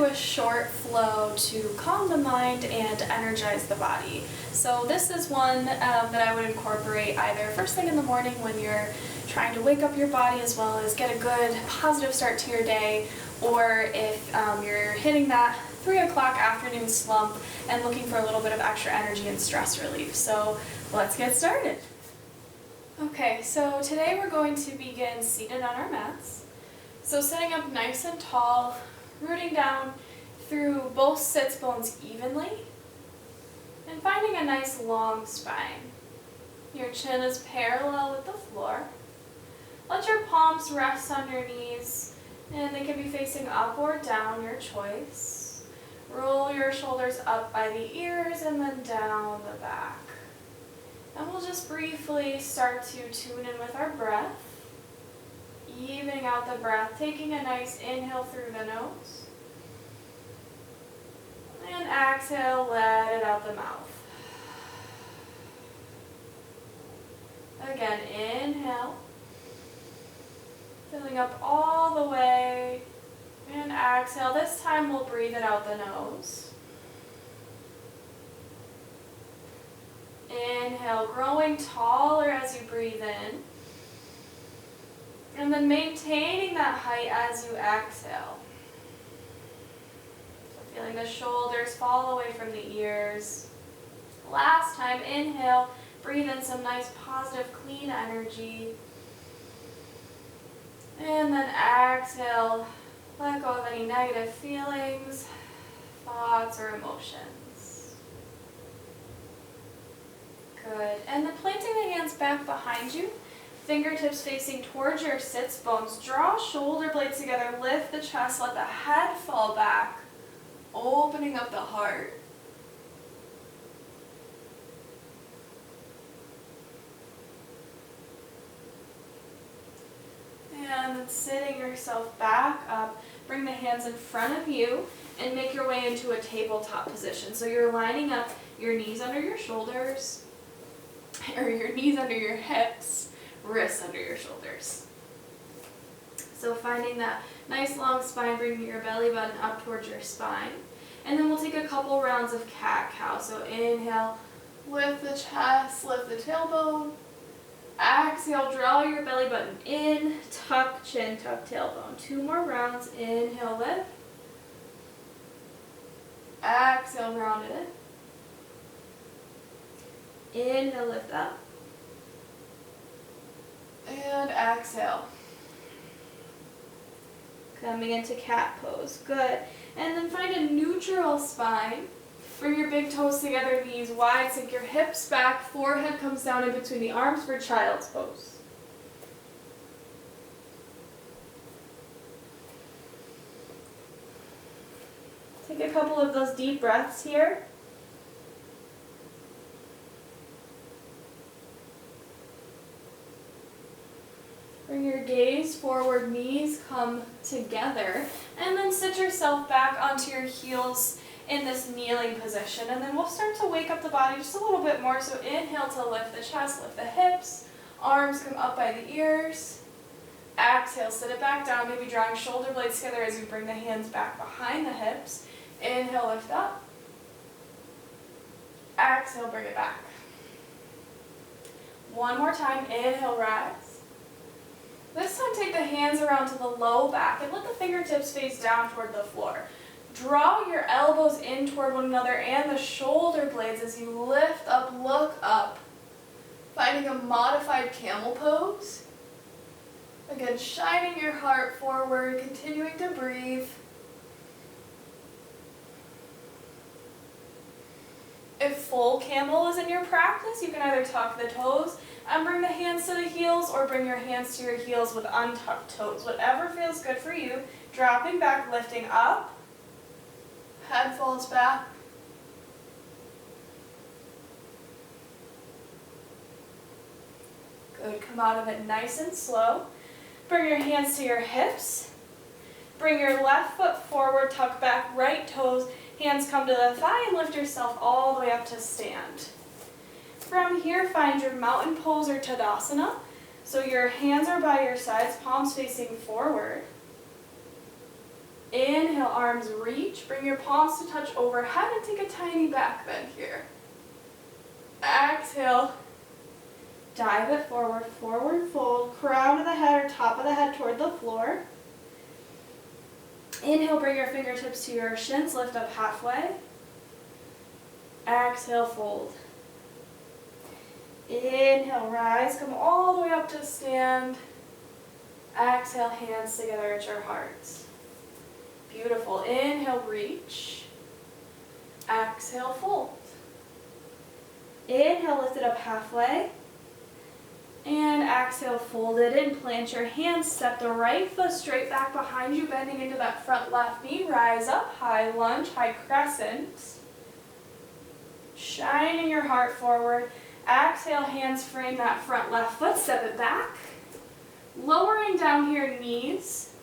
do a short flow to calm the mind and energize the body. So this is one that I would incorporate either first thing in the morning when you're trying to wake up your body as well as get a good positive start to your day, or if you're hitting that 3 o'clock afternoon slump and looking for a little bit of extra energy and stress relief. So let's get started. Okay, so today we're going to begin seated on our mats. So sitting up nice and tall, rooting down through both sits bones evenly, and finding a nice long spine. Your chin is parallel with the floor. Let your palms rest on your knees, and they can be facing up or down, your choice. Roll your shoulders up by the ears and then down the back. And we'll just briefly start to tune in with our breath, evening out the breath, taking a nice inhale through the nose, and exhale, let it out the mouth. Again, inhale, filling up all the way, and exhale. This time we'll breathe it out the nose. Inhale, growing taller as you breathe in. And then maintaining that height as you exhale. So feeling the shoulders fall away from the ears. Last time, inhale, breathe in some nice positive clean energy. And then exhale, let go of any negative feelings, thoughts, or emotions. Good. And then planting the hands back behind you, fingertips facing towards your sits bones. Draw shoulder blades together, lift the chest, let the head fall back, opening up the heart. And then sitting yourself back up, bring the hands in front of you and make your way into a tabletop position. So you're lining up your knees under your shoulders, or your knees under your hips, wrists under your shoulders. So finding that nice long spine, bringing your belly button up towards your spine. And then we'll take a couple rounds of cat-cow. So inhale, lift the chest, lift the tailbone. Exhale, draw your belly button in, tuck chin, tuck tailbone. 2 more rounds. Inhale, lift. Exhale, round it in. Inhale, lift up. And exhale. Coming into cat pose. Good. And then find a neutral spine. Bring your big toes together, knees wide, sink your hips back, forehead comes down in between the arms for child's pose. Take a couple of those deep breaths here. Bring your gaze forward, knees come together, and then sit yourself back onto your heels in this kneeling position. And then we'll start to wake up the body just a little bit more. So inhale to lift the chest, lift the hips, arms come up by the ears. Exhale, sit it back down, maybe drawing shoulder blades together as you bring the hands back behind the hips. Inhale, lift up. Exhale, bring it back. One more time, inhale, rise. This time take the hands around to the low back and let the fingertips face down toward the floor. Draw your elbows in toward one another and the shoulder blades as you lift up, look up. Finding a modified camel pose. Again, shining your heart forward, continuing to breathe. If full camel is in your practice, you can either tuck the toes and bring the hands to the heels, or bring your hands to your heels with untucked toes. Whatever feels good for you. Dropping back, lifting up. Head falls back. Good, come out of it nice and slow. Bring your hands to your hips. Bring your left foot forward, tuck back, right toes, hands come to the thigh, and lift yourself all the way up to stand. From here, find your mountain pose or Tadasana. So your hands are by your sides, palms facing forward. Inhale, arms reach. Bring your palms to touch overhead and take a tiny back bend here. Exhale. Dive it forward, forward fold, crown of the head or top of the head toward the floor. Inhale, bring your fingertips to your shins, lift up halfway. Exhale, fold. Inhale, rise, come all the way up to stand. Exhale, hands together at your hearts. Beautiful. Inhale, reach. Exhale, fold. Inhale, lift it up halfway. And exhale, fold it in. Plant your hands. Step the right foot straight back behind you, bending into that front left knee. Rise up, high lunge, high crescent. Shining your heart forward. Exhale, hands frame that front left foot. Step it back. Lowering down here, knees,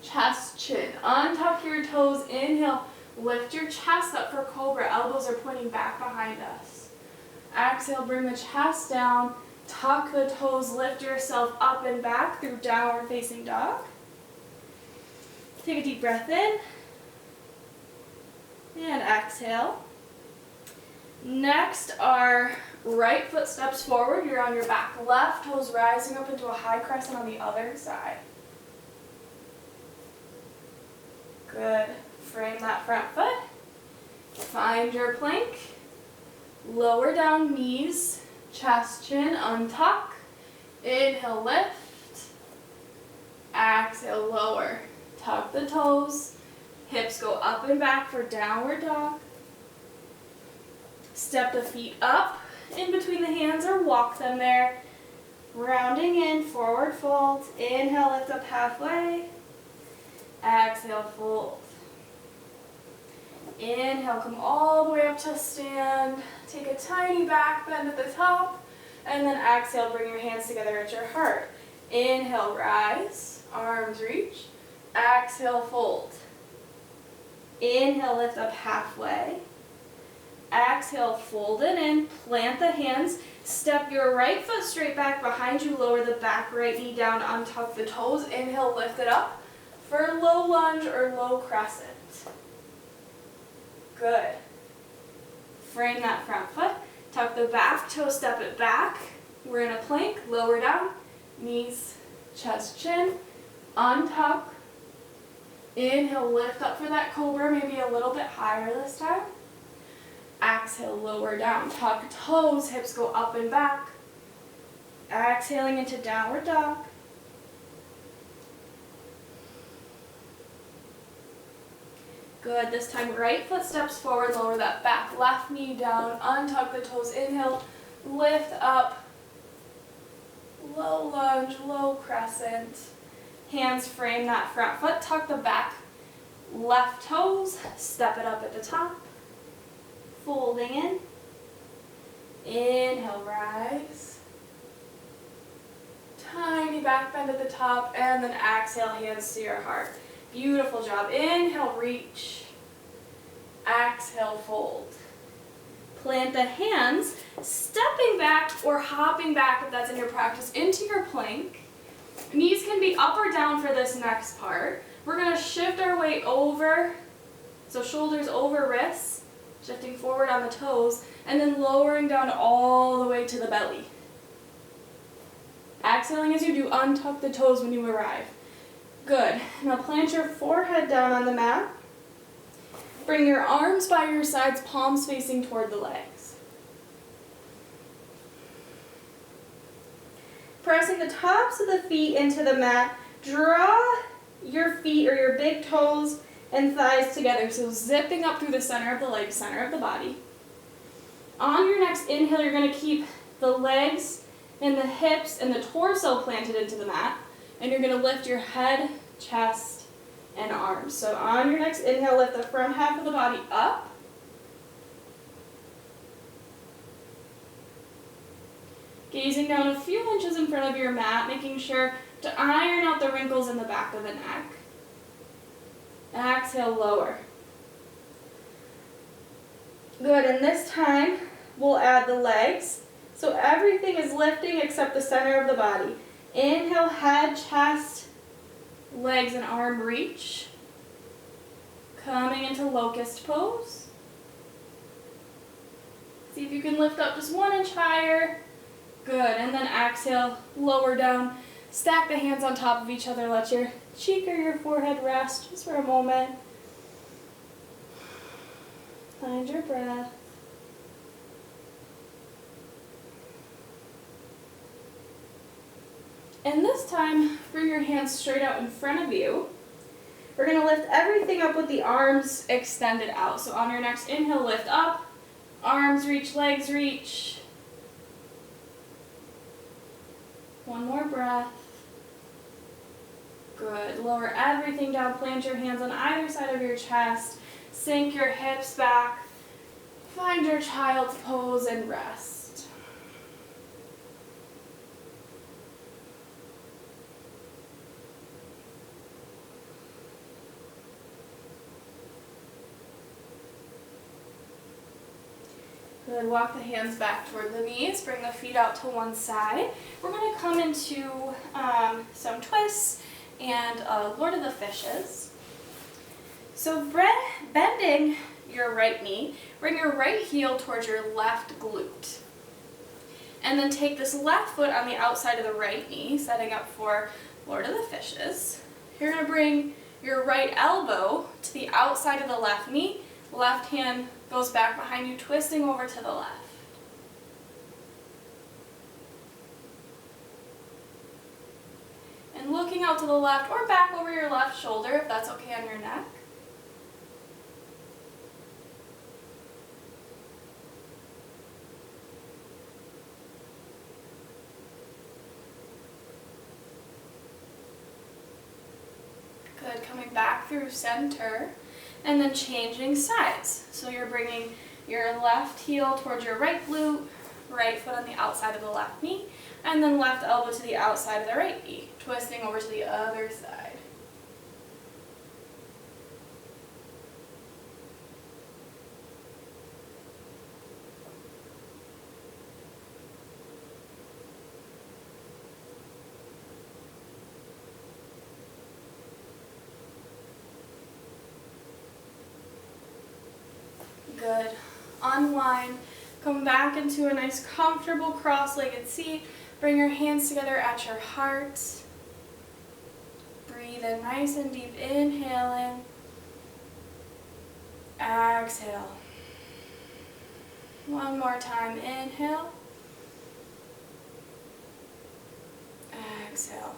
chest, chin. Untuck your toes. Inhale, lift your chest up for cobra. Elbows are pointing back behind us. Exhale, bring the chest down. Tuck the toes, lift yourself up and back through downward facing dog. Take a deep breath in. And exhale. Next, our right foot steps forward. You're on your back. Left toes rising up into a high crescent on the other side. Good. Frame that front foot. Find your plank. Lower down knees. Chest, chin, untuck. Inhale, lift. Exhale, lower. Tuck the toes. Hips go up and back for downward dog. Step the feet up in between the hands or walk them there. Rounding in, forward fold. Inhale, lift up halfway. Exhale, fold. Inhale, come all the way up to stand. Take a tiny back bend at the top. And then exhale, bring your hands together at your heart. Inhale, rise. Arms reach. Exhale, fold. Inhale, lift up halfway. Exhale, fold it in. Plant the hands. Step your right foot straight back behind you. Lower the back right knee down. Untuck the toes. Inhale, lift it up for low lunge or low crescent. Good. Frame that front foot. Tuck the back toe, step it back. We're in a plank. Lower down. Knees, chest, chin. Untuck. Inhale, lift up for that cobra, maybe a little bit higher this time. Exhale, lower down. Tuck toes, hips go up and back. Exhaling into downward dog. Good. This time, right foot steps forward, lower that back left knee down, untuck the toes, inhale, lift up, low lunge, low crescent. Hands frame that front foot, tuck the back left toes, step it up at the top, folding in. Inhale, rise. Tiny back bend at the top, and then exhale, hands to your heart. Beautiful job. Inhale, reach. Exhale, fold. Plant the hands, stepping back or hopping back if that's in your practice, into your plank. Knees can be up or down for this next part. We're going to shift our weight over, so shoulders over wrists, shifting forward on the toes, and then lowering down all the way to the belly. Exhaling as you do, untuck the toes when you arrive. Good. Now plant your forehead down on the mat. Bring your arms by your sides, palms facing toward the legs. Pressing the tops of the feet into the mat, draw your feet or your big toes and thighs together. So zipping up through the center of the legs, center of the body. On your next inhale, you're going to keep the legs and the hips and the torso planted into the mat. And you're going to lift your head, chest, and arms. So on your next inhale, lift the front half of the body up. Gazing down a few inches in front of your mat, making sure to iron out the wrinkles in the back of the neck. Exhale, lower. Good, and this time we'll add the legs. So everything is lifting except the center of the body. Inhale, head, chest, legs and arm reach. Coming into locust pose. See if you can lift up just 1 inch higher. Good, and then exhale, lower down. Stack the hands on top of each other. Let your cheek or your forehead rest just for a moment. Find your breath. And this time, bring your hands straight out in front of you. We're going to lift everything up with the arms extended out. So on your next inhale, lift up. Arms reach, legs reach. One more breath. Good. Lower everything down. Plant your hands on either side of your chest. Sink your hips back. Find your child's pose and rest. Good. Walk the hands back toward the knees. Bring the feet out to one side. We're going to come into some twists and Lord of the Fishes. So bending your right knee, bring your right heel towards your left glute. And then take this left foot on the outside of the right knee, setting up for Lord of the Fishes. You're going to bring your right elbow to the outside of the left knee. Left hand goes back behind you, twisting over to the left. And looking out to the left or back over your left shoulder if that's okay on your neck. Good, coming back through center. And then changing sides. So you're bringing your left heel towards your right glute, right foot on the outside of the left knee, and then left elbow to the outside of the right knee, twisting over to the other side. Good. Unwind. Come back into a nice comfortable cross-legged seat. Bring your hands together at your heart. Breathe in nice and deep. Inhaling. Exhale. One more time. Inhale. Exhale.